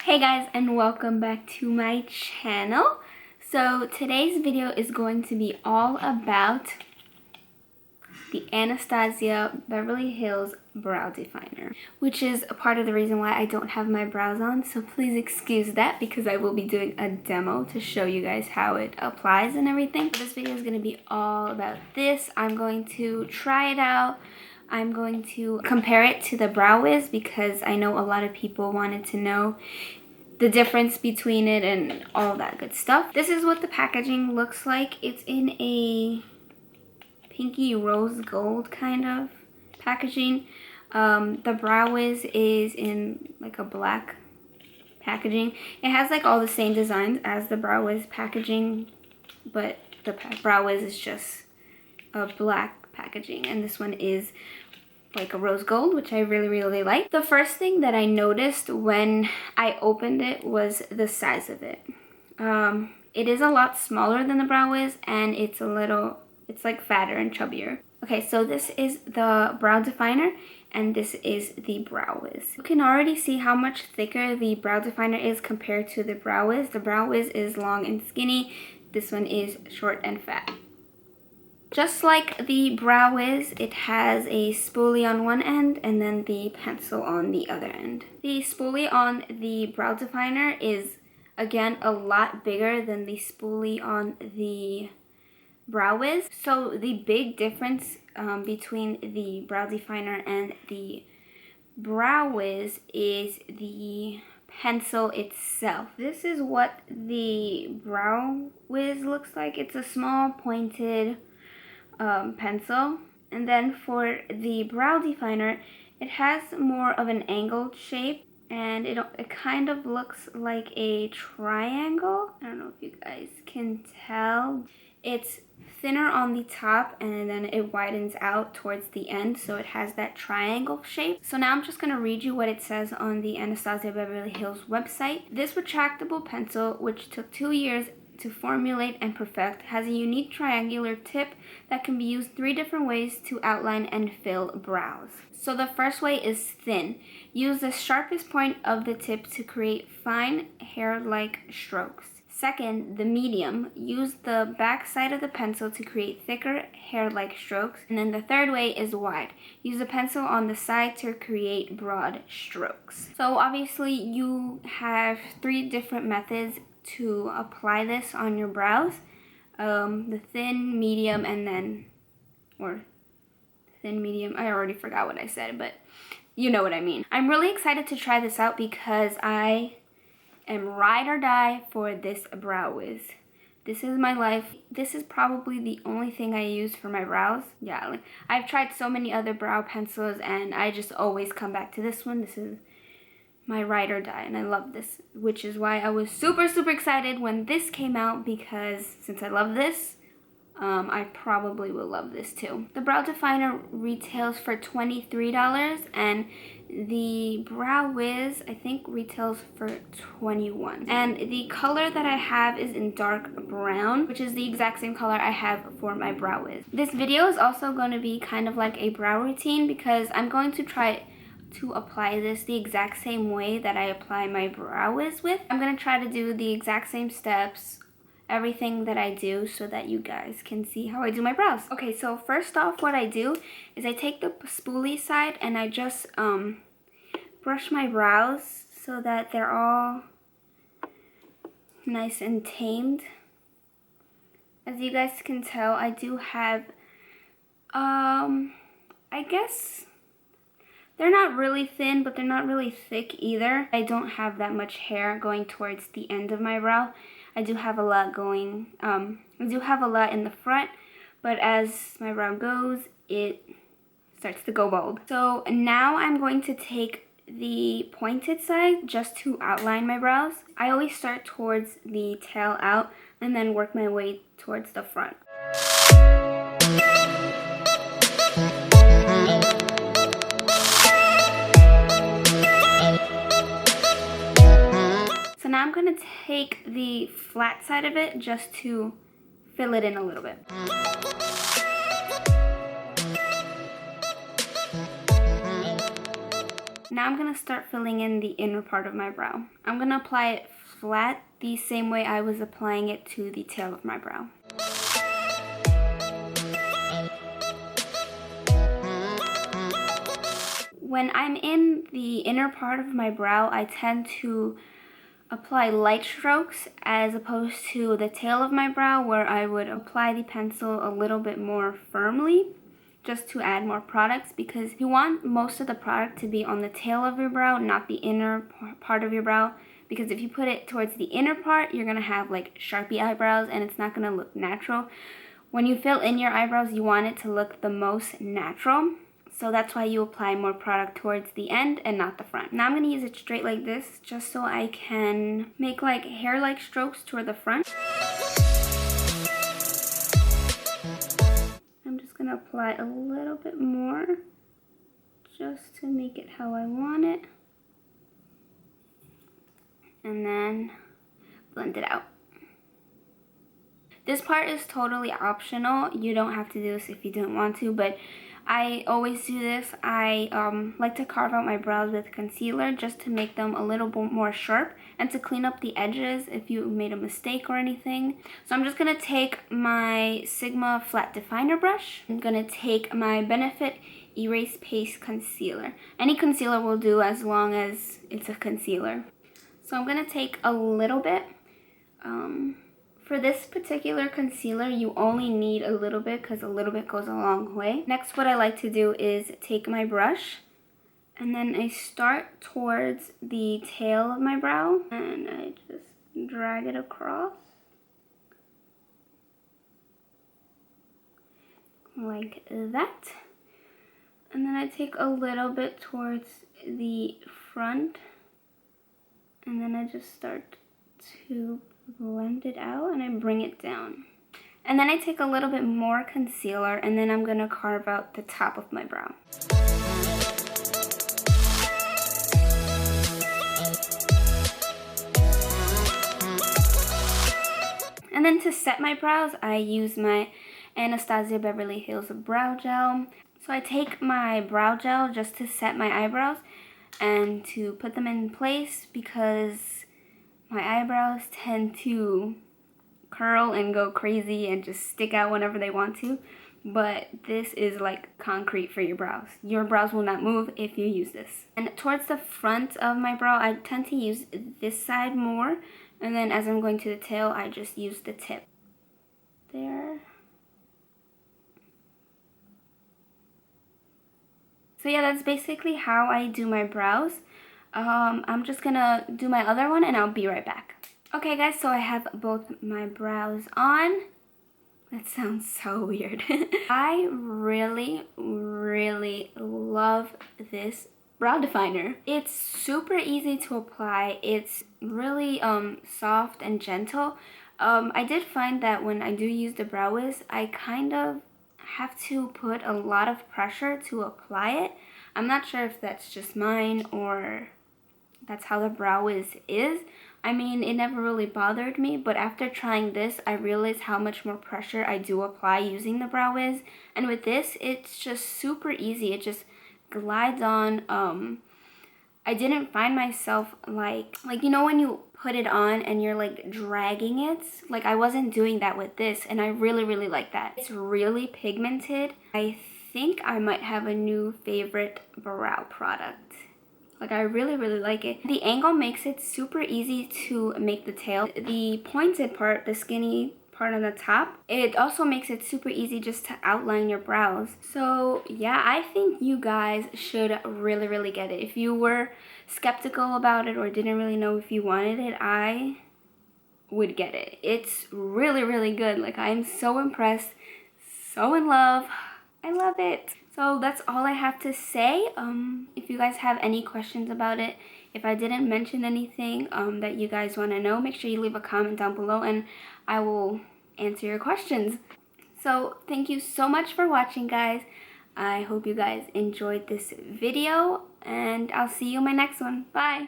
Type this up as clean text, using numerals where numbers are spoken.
Hey guys, and welcome back to my channel. So today's video is going to be all about the Anastasia Beverly Hills Brow Definer, which is a part of the reason why I don't have my brows on, so please excuse that because I will be doing a demo to show you guys how it applies and everything. This video is going to be all about this. I'm going to try it out. I'm going to compare it to the Brow Wiz because I know a lot of people wanted to know the difference between it and all that good stuff. This is what the packaging looks like. It's in a pinky rose gold kind of packaging. The Brow Wiz is in like a black packaging. It has like all the same designs as the Brow Wiz packaging, but the Brow Wiz is just a black packaging, and this one is like a rose gold, which I really like. The first thing that I noticed when I opened it was the size of it. It is a lot smaller than the Brow Wiz, and it's like fatter and chubbier. Okay, so this is the brow definer, and this is the Brow Wiz. You can already see how much thicker the brow definer is compared to the Brow Wiz. The Brow Wiz is long and skinny. This one is short and fat. Just like the Brow Wiz, it has a spoolie on one end and then the pencil on the other end. The spoolie on the brow definer is, again, a lot bigger than the spoolie on the Brow Wiz. So the big difference between the brow definer and the Brow Wiz is the pencil itself. This is what the Brow Wiz looks like. It's a small pointed pencil, and then for the brow definer, it has more of an angled shape, and it kind of looks like a triangle. I don't know if you guys can tell. It's thinner on the top and then it widens out towards the end, so it has that triangle shape. So now I'm just going to read you what it says on the Anastasia Beverly Hills website. This retractable pencil, which took 2 years to formulate and perfect, has a unique triangular tip that can be used 3 different ways to outline and fill brows. So the first way is thin. Use the sharpest point of the tip to create fine hair-like strokes. Second, the medium. Use the back side of the pencil to create thicker hair-like strokes. And then the third way is wide. Use the pencil on the side to create broad strokes. So obviously you have 3 different methods to apply this on your brows. The thin, medium, or thin, medium, I already forgot what I said, but you know what I mean. I'm really excited to try this out because I am ride or die for this Brow Wiz. This is my life. This is probably the only thing I use for my brows. Yeah, like, I've tried so many other brow pencils and I just always come back to this one. This is my ride or die, and I love this, which is why I was super excited when this came out, because since I love this, I probably will love this too. The brow definer retails for $23, and the Brow Wiz I think retails for $21. And the color that I have is in dark brown, which is the exact same color I have for my Brow Wiz. This video is also going to be kind of like a brow routine because I'm going to try to apply this the exact same way that I apply my Brow Wiz with. I'm going to try to do the exact same steps, everything that I do, so that you guys can see how I do my brows. Okay, so first off, what I do is I take the spoolie side and I just brush my brows so that they're all nice and tamed. As you guys can tell, I do have, I guess they're not really thin, but they're not really thick either. I don't have that much hair going towards the end of my brow. I do have a lot going, I do have a lot in the front, but as my brow goes, it starts to go bald. So now I'm going to take the pointed side just to outline my brows. I always start towards the tail out and then work my way towards the front. So now I'm going to take the flat side of it just to fill it in a little bit. Now I'm going to start filling in the inner part of my brow. I'm going to apply it flat the same way I was applying it to the tail of my brow. When I'm in the inner part of my brow, I tend to apply light strokes as opposed to the tail of my brow, where I would apply the pencil a little bit more firmly just to add more products, because you want most of the product to be on the tail of your brow, not the inner part of your brow, because if you put it towards the inner part, you're gonna have like Sharpie eyebrows and it's not gonna look natural. When you fill in your eyebrows, you want it to look the most natural. So that's why you apply more product towards the end and not the front. Now I'm going to use it straight like this, just so I can make like hair-like strokes toward the front. I'm just going to apply a little bit more, just to make it how I want it. And then blend it out. This part is totally optional. You don't have to do this if you don't want to, but I always do this. I like to carve out my brows with concealer just to make them a little bit more sharp and to clean up the edges if you made a mistake or anything. So I'm just going to take my Sigma flat definer brush. I'm going to take my Benefit Erase Paste concealer. Any concealer will do as long as it's a concealer. So I'm going to take a little bit. For this particular concealer, you only need a little bit because a little bit goes a long way. Next, what I like to do is take my brush and then I start towards the tail of my brow and I just drag it across like that. And then I take a little bit towards the front and then I just start to blend it out and I bring it down. And then I take a little bit more concealer and then I'm going to carve out the top of my brow. And then to set my brows, I use my Anastasia Beverly Hills brow gel. So I take my brow gel just to set my eyebrows and to put them in place, because my eyebrows tend to curl and go crazy and just stick out whenever they want to. But this is like concrete for your brows. Your brows will not move if you use this. And towards the front of my brow, I tend to use this side more. And then as I'm going to the tail, I just use the tip. There. So yeah, that's basically how I do my brows. I'm just gonna do my other one and I'll be right back. Okay guys, so I have both my brows on. That sounds so weird. I really love this brow definer. It's super easy to apply. It's really soft and gentle. I did find that when I do use the brow wiz, I kind of have to put a lot of pressure to apply it. I'm not sure if that's just mine or that's how the brow is. I mean, it never really bothered me, but after trying this, I realized how much more pressure I do apply using the brow wiz. And with this, it's just super easy. It just glides on. I didn't find myself like you know when you put it on and you're like dragging it? Like I wasn't doing that with this, and I really like that. It's really pigmented. I think I might have a new favorite brow product. Like I really like it. The angle makes it super easy to make the tail. The pointed part, the skinny part on the top, it also makes it super easy just to outline your brows. So yeah, I think you guys should really get it. If you were skeptical about it or didn't really know if you wanted it, I would get it. It's really good. Like I'm so impressed, so in love. I love it. So that's all I have to say. If you guys have any questions about it, if I didn't mention anything that you guys want to know, make sure you leave a comment down below and I will answer your questions. So thank you so much for watching, guys. I hope you guys enjoyed this video and I'll see you in my next one. Bye.